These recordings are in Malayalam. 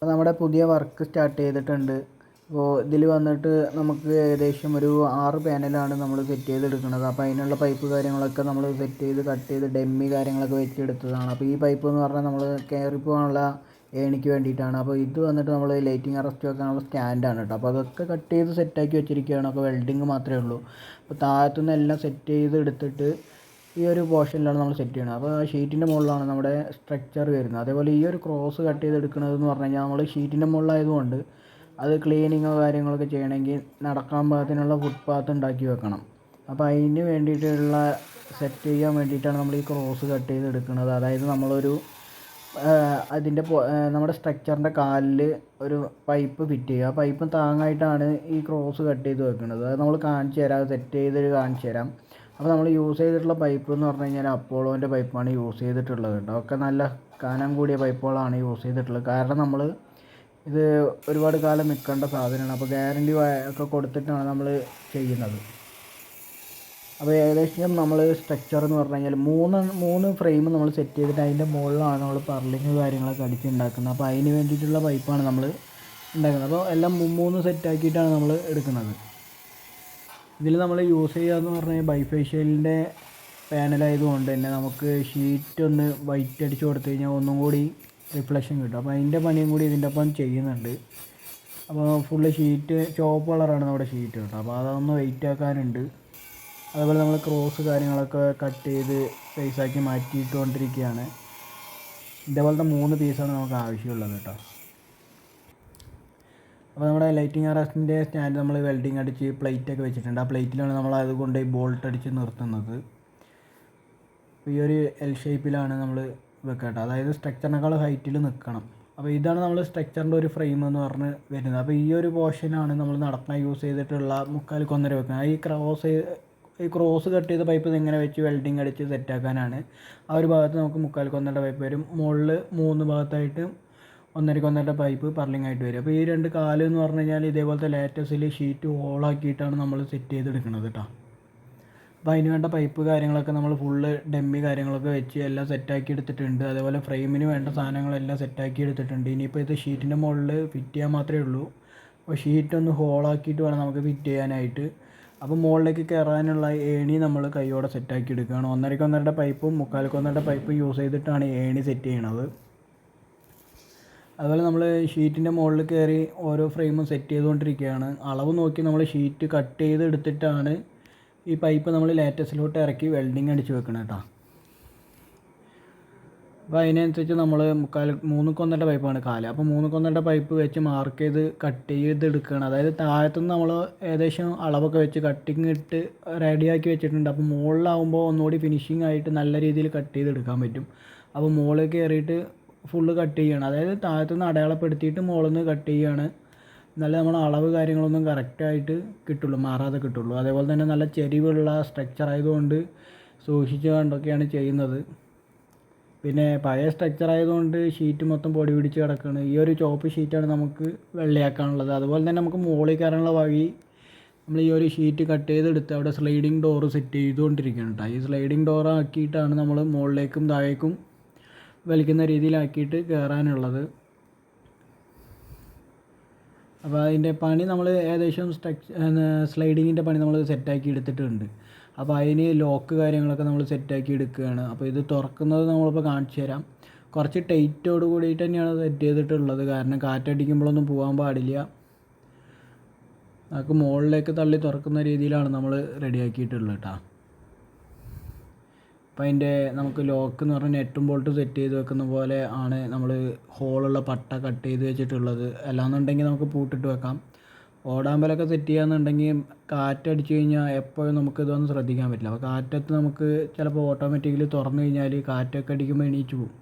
അപ്പോൾ നമ്മുടെ പുതിയ വർക്ക് സ്റ്റാർട്ട് ചെയ്തിട്ടുണ്ട്. അപ്പോൾ ഇതിൽ വന്നിട്ട് നമുക്ക് ഏകദേശം ഒരു 6 പാനലാണ് നമ്മൾ സെറ്റ് ചെയ്തെടുക്കുന്നത്. അപ്പോൾ അതിനുള്ള പൈപ്പ് കാര്യങ്ങളൊക്കെ നമ്മൾ സെറ്റ് ചെയ്ത് കട്ട് ചെയ്ത് ഡമ്മി കാര്യങ്ങളൊക്കെ വെച്ചെടുത്തതാണ്. അപ്പോൾ ഈ പൈപ്പ് എന്ന് പറഞ്ഞാൽ നമ്മൾ കയറി പോകാനുള്ള ഏണിക്ക് വേണ്ടിയിട്ടാണ്. അപ്പോൾ ഇത് വന്നിട്ട് നമ്മൾ ലൈറ്റിംഗ് അറസ്റ്റ് വെക്കാനുള്ള സ്റ്റാൻഡാണ് കേട്ടോ. അപ്പോൾ അതൊക്കെ കട്ട് ചെയ്ത് സെറ്റാക്കി വെച്ചിരിക്കുകയാണ്. അപ്പോൾ വെൽഡിങ് മാത്രമേ ഉള്ളൂ. അപ്പോൾ താഴത്തുനിന്ന് എല്ലാം സെറ്റ് ചെയ്ത് എടുത്തിട്ട് ഈ ഒരു പോർഷനിലാണ് നമ്മൾ സെറ്റ് ചെയ്യുന്നത്. അപ്പോൾ ഷീറ്റിൻ്റെ മുകളിലാണ് നമ്മുടെ സ്ട്രക്ചർ വരുന്നത്. അതേപോലെ ഈ ഒരു ക്രോസ് കട്ട് ചെയ്തെടുക്കുന്നതെന്ന് പറഞ്ഞു കഴിഞ്ഞാൽ നമ്മൾ ഷീറ്റിൻ്റെ മുകളിലായതുകൊണ്ട് അത് ക്ലീനിങ്ങോ കാര്യങ്ങളൊക്കെ ചെയ്യണമെങ്കിൽ നടക്കാൻ പാകത്തിനുള്ള ഫുട്പാത്ത് ഉണ്ടാക്കി വെക്കണം. അപ്പോൾ അതിന് വേണ്ടിയിട്ടുള്ള സെറ്റ് ചെയ്യാൻ വേണ്ടിയിട്ടാണ് നമ്മൾ ഈ ക്രോസ് കട്ട് ചെയ്തെടുക്കുന്നത്. അതായത് നമ്മളൊരു അതിൻ്റെ നമ്മുടെ സ്ട്രക്ചറിൻ്റെ കാലിൽ ഒരു പൈപ്പ് ഫിറ്റ് ചെയ്യുക. ആ പൈപ്പ് താങ്ങായിട്ടാണ് ഈ ക്രോസ് കട്ട് ചെയ്ത് വെക്കുന്നത്. അത് നമ്മൾ കാണിച്ചു തരാം, സെറ്റ് ചെയ്ത് കാണിച്ചു തരാം. അപ്പോൾ നമ്മൾ യൂസ് ചെയ്തിട്ടുള്ള പൈപ്പ് എന്ന് പറഞ്ഞു കഴിഞ്ഞാൽ അപ്പോളോൻ്റെ പൈപ്പാണ് യൂസ് ചെയ്തിട്ടുള്ളത് കേട്ടോ. ഒക്കെ നല്ല കനം കൂടിയ പൈപ്പുകളാണ് യൂസ് ചെയ്തിട്ടുള്ളത്. കാരണം നമ്മൾ ഇത് ഒരുപാട് കാലം നിൽക്കേണ്ട സാധനമാണ്. അപ്പോൾ ഗ്യാരണ്ടി ഒക്കെ കൊടുത്തിട്ടാണ് നമ്മൾ ചെയ്യുന്നത്. അപ്പോൾ ഏകദേശം നമ്മൾ സ്ട്രക്ചർ എന്ന് പറഞ്ഞു കഴിഞ്ഞാൽ മൂന്ന് ഫ്രെയിം നമ്മൾ സെറ്റ് ചെയ്തിട്ട് അതിൻ്റെ മുകളിലാണ് നമ്മൾ പർലിങ് കാര്യങ്ങളൊക്കെ അടിച്ചുണ്ടാക്കുന്നത്. അപ്പോൾ അതിന് വേണ്ടിയിട്ടുള്ള പൈപ്പാണ് നമ്മൾ ഉണ്ടാക്കുന്നത്. അപ്പോൾ എല്ലാം 3 സെറ്റാക്കിയിട്ടാണ് നമ്മൾ എടുക്കുന്നത്. ഇതിൽ നമ്മൾ യൂസ് ചെയ്യുകയെന്ന് പറഞ്ഞാൽ ബൈഫേഷ്യലിൻ്റെ പാനലായതുകൊണ്ട് തന്നെ നമുക്ക് ഷീറ്റ് ഒന്ന് വൈറ്റ് അടിച്ച് കൊടുത്തു കഴിഞ്ഞാൽ ഒന്നും കൂടി റിഫ്ലക്ഷൻ കിട്ടും. അപ്പോൾ അതിൻ്റെ പണിയും കൂടി ഇതിൻ്റെ ഒപ്പം ചെയ്യുന്നുണ്ട്. അപ്പോൾ ഫുള്ള് ഷീറ്റ് ചുവപ്പ് കളറാണ് നമ്മുടെ ഷീറ്റ് കേട്ടോ. അപ്പോൾ അതൊന്ന് വെയിറ്റ് ആക്കാനുണ്ട്. അതുപോലെ നമ്മൾ ക്രോസ് കാര്യങ്ങളൊക്കെ കട്ട് ചെയ്ത് സൈസാക്കി മാറ്റിയിട്ടുകൊണ്ടിരിക്കുകയാണ്. ഇതേപോലത്തെ 3 പീസാണ് നമുക്ക് ആവശ്യമുള്ളത് കേട്ടോ. അപ്പോൾ നമ്മുടെ ലൈറ്റിംഗ് അറസ്റ്റിൻ്റെ സ്റ്റാൻഡ് നമ്മൾ വെൽഡിങ് അടിച്ച് പ്ലേറ്റൊക്കെ വെച്ചിട്ടുണ്ട്. ആ പ്ലേറ്റിലാണ് നമ്മൾ അതുകൊണ്ട് ബോൾട്ട് അടിച്ച് നിർത്തുന്നത്. ഈ ഒരു എൽ ഷേപ്പിലാണ് നമ്മൾ വെക്കട്ടെ. അതായത് സ്ട്രക്ചറിനേക്കാൾ ഹൈറ്റിൽ നിൽക്കണം. അപ്പോൾ ഇതാണ് നമ്മൾ സ്ട്രക്ചറിൻ്റെ ഒരു ഫ്രെയിം എന്ന് പറഞ്ഞ് വരുന്നത്. അപ്പോൾ ഈ ഒരു പോർഷനാണ് നമ്മൾ നടക്കാൻ യൂസ് ചെയ്തിട്ടുള്ള 3/4 കൊന്നര വെക്കുന്നത്. ഈ ക്രോസ് കട്ട് ചെയ്ത പൈപ്പ് ഇങ്ങനെ വെച്ച് വെൽഡിങ് അടിച്ച് സെറ്റാക്കാനാണ്. ആ ഒരു ഭാഗത്ത് നമുക്ക് 3/4 കൊന്നര പൈപ്പ് വരും. മുകളിൽ 3 ഭാഗത്തായിട്ട് 1.5 കൊന്നര പൈപ്പ് പർലിങ് ആയിട്ട് വരും. അപ്പോൾ ഈ 2 കാല് എന്ന് പറഞ്ഞു കഴിഞ്ഞാൽ ഇതേപോലത്തെ ലേറ്റസിൽ ഷീറ്റ് ഹോളാക്കിയിട്ടാണ് നമ്മൾ സെറ്റ് ചെയ്തെടുക്കുന്നത് കേട്ടോ. അപ്പോൾ അതിന് വേണ്ട പൈപ്പ് കാര്യങ്ങളൊക്കെ നമ്മൾ ഫുള്ള് ഡമ്മി കാര്യങ്ങളൊക്കെ വെച്ച് എല്ലാം സെറ്റാക്കി എടുത്തിട്ടുണ്ട്. അതേപോലെ ഫ്രെയിമിന് വേണ്ട സാധനങ്ങളെല്ലാം സെറ്റാക്കി എടുത്തിട്ടുണ്ട്. ഇനിയിപ്പോൾ ഇത് ഷീറ്റിൻ്റെ മുകളിൽ ഫിറ്റ് ചെയ്യാൻ മാത്രമേ ഉള്ളൂ. അപ്പോൾ ഷീറ്റ് ഒന്ന് ഹോളാക്കിയിട്ട് വേണം നമുക്ക് ഫിറ്റ് ചെയ്യാനായിട്ട്. അപ്പോൾ മുകളിലേക്ക് കയറാനുള്ള ഏണി നമ്മൾ കൈയോടെ സെറ്റാക്കി എടുക്കുകയാണ്. 1.5 കൊന്നരയുടെ പൈപ്പും 3/4 കൊന്നരയുടെ പൈപ്പും യൂസ് ചെയ്തിട്ടാണ് ഏണി സെറ്റ് ചെയ്യണത്. അതുപോലെ നമ്മൾ ഷീറ്റിൻ്റെ മുകളിൽ കയറി ഓരോ ഫ്രെയിമും സെറ്റ് ചെയ്തുകൊണ്ടിരിക്കുകയാണ്. അളവ് നോക്കി നമ്മൾ ഷീറ്റ് കട്ട് ചെയ്ത് എടുത്തിട്ടാണ് ഈ പൈപ്പ് നമ്മൾ ലേറ്റസിലോട്ട് ഇറക്കി വെൽഡിങ് അടിച്ച് വെക്കണം കേട്ടോ. അപ്പോൾ അതിനനുസരിച്ച് നമ്മൾ 3 കൊന്നരയുടെ പൈപ്പാണ് കാല്. അപ്പോൾ 3 കൊന്നരയുടെ പൈപ്പ് വെച്ച് മാർക്ക് ചെയ്ത് കട്ട് ചെയ്തെടുക്കുകയാണ്. അതായത് താഴത്തുനിന്ന് നമ്മൾ ഏകദേശം അളവൊക്കെ വെച്ച് കട്ടിങ് ഇട്ട് റെഡിയാക്കി വെച്ചിട്ടുണ്ട്. അപ്പോൾ മുകളിലാവുമ്പോൾ ഒന്നുകൂടി ഫിനിഷിംഗ് ആയിട്ട് നല്ല രീതിയിൽ കട്ട് ചെയ്തെടുക്കാൻ പറ്റും. അപ്പോൾ മുകളിൽ കയറിയിട്ട് ഫുള്ള് കട്ട് ചെയ്യുകയാണ്. അതായത് താഴത്തുനിന്ന് അടയാളപ്പെടുത്തിയിട്ട് മുകളിൽ നിന്ന് കട്ട് ചെയ്യുകയാണ്. നല്ല നമ്മൾ അളവ് കാര്യങ്ങളൊന്നും കറക്റ്റായിട്ട് കിട്ടുള്ളൂ, മാറാതെ കിട്ടുള്ളൂ. അതേപോലെ തന്നെ നല്ല ചെരിവുള്ള സ്ട്രക്ചർ ആയതുകൊണ്ട് സൂക്ഷിച്ച് കണ്ടൊക്കെയാണ് ചെയ്യുന്നത്. പിന്നെ പഴയ സ്ട്രക്ചർ ആയതുകൊണ്ട് ഷീറ്റ് മൊത്തം പൊടി പിടിച്ച് കിടക്കുകയാണ്. ഈ ഒരു ചോപ്പ് ഷീറ്റാണ് നമുക്ക് വെള്ളയാക്കാനുള്ളത്. അതുപോലെ തന്നെ നമുക്ക് മുകളിൽ കയറാനുള്ള വഴി നമ്മൾ ഈ ഒരു ഷീറ്റ് കട്ട് ചെയ്തെടുത്ത് അവിടെ സ്ലൈഡിങ് ഡോറ് സെറ്റ് ചെയ്തുകൊണ്ടിരിക്കുകയാണ് കേട്ടോ. ഈ സ്ലൈഡിങ് ഡോർ ആക്കിയിട്ടാണ് നമ്മൾ മുകളിലേക്കും താഴേക്കും വലിക്കുന്ന രീതിയിലാക്കിയിട്ട് കയറാനുള്ളത്. അപ്പോൾ അതിൻ്റെ പണി നമ്മൾ ഏകദേശം സ്ലൈഡിങ്ങിൻ്റെ പണി നമ്മൾ സെറ്റാക്കി എടുത്തിട്ടുണ്ട്. അപ്പോൾ അതിന് ലോക്ക് കാര്യങ്ങളൊക്കെ നമ്മൾ സെറ്റാക്കി എടുക്കുകയാണ്. അപ്പോൾ ഇത് തുറക്കുന്നത് നമ്മളിപ്പോൾ കാണിച്ചു തരാം. കുറച്ച് ടൈറ്റോട് കൂടിയിട്ട് തന്നെയാണ് സെറ്റ് ചെയ്തിട്ടുള്ളത്. കാരണം കാറ്റടിക്കുമ്പോഴൊന്നും പോകാൻ പാടില്ല. നമുക്ക് മുകളിലേക്ക് തള്ളി തുറക്കുന്ന രീതിയിലാണ് നമ്മൾ റെഡിയാക്കിയിട്ടുള്ളത് കേട്ടോ. അപ്പോൾ അതിൻ്റെ നമുക്ക് ലോക്ക് എന്ന് പറഞ്ഞാൽ നെറ്റും ബോൾട്ടും സെറ്റ് ചെയ്ത് വെക്കുന്ന പോലെ ആണ് നമ്മൾ ഹോളുള്ള പട്ട കട്ട് ചെയ്ത് വെച്ചിട്ടുള്ളത്. അല്ലാന്നുണ്ടെങ്കിൽ നമുക്ക് പൂട്ടിട്ട് വെക്കാം. ഓടാമ്പലൊക്കെ സെറ്റ് ചെയ്യാന്നുണ്ടെങ്കിൽ കാറ്റടിച്ച് കഴിഞ്ഞാൽ എപ്പോഴും നമുക്ക് ഇതൊന്നും ശ്രദ്ധിക്കാൻ പറ്റില്ല. അപ്പോൾ കാറ്റത്ത് നമുക്ക് ചിലപ്പോൾ ഓട്ടോമാറ്റിക്കലി തുറന്നു കഴിഞ്ഞാൽ കാറ്റൊക്കെ അടിക്കുമ്പോൾ എണീച്ച് പോകും.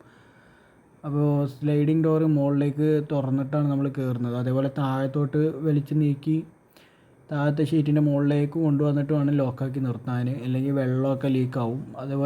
അപ്പോൾ സ്ലൈഡിങ് ഡോറ് മുകളിലേക്ക് തുറന്നിട്ടാണ് നമ്മൾ കയറുന്നത്. അതേപോലെ താഴത്തോട്ട് വലിച്ച് നീക്കി താഴത്തെ ഷീറ്റിൻ്റെ മുകളിലേക്ക് കൊണ്ടുവന്നിട്ട് വേണം ലോക്കാക്കി നിർത്താൻ. അല്ലെങ്കിൽ വെള്ളമൊക്കെ ലീക്കാവും. അതേപോലെ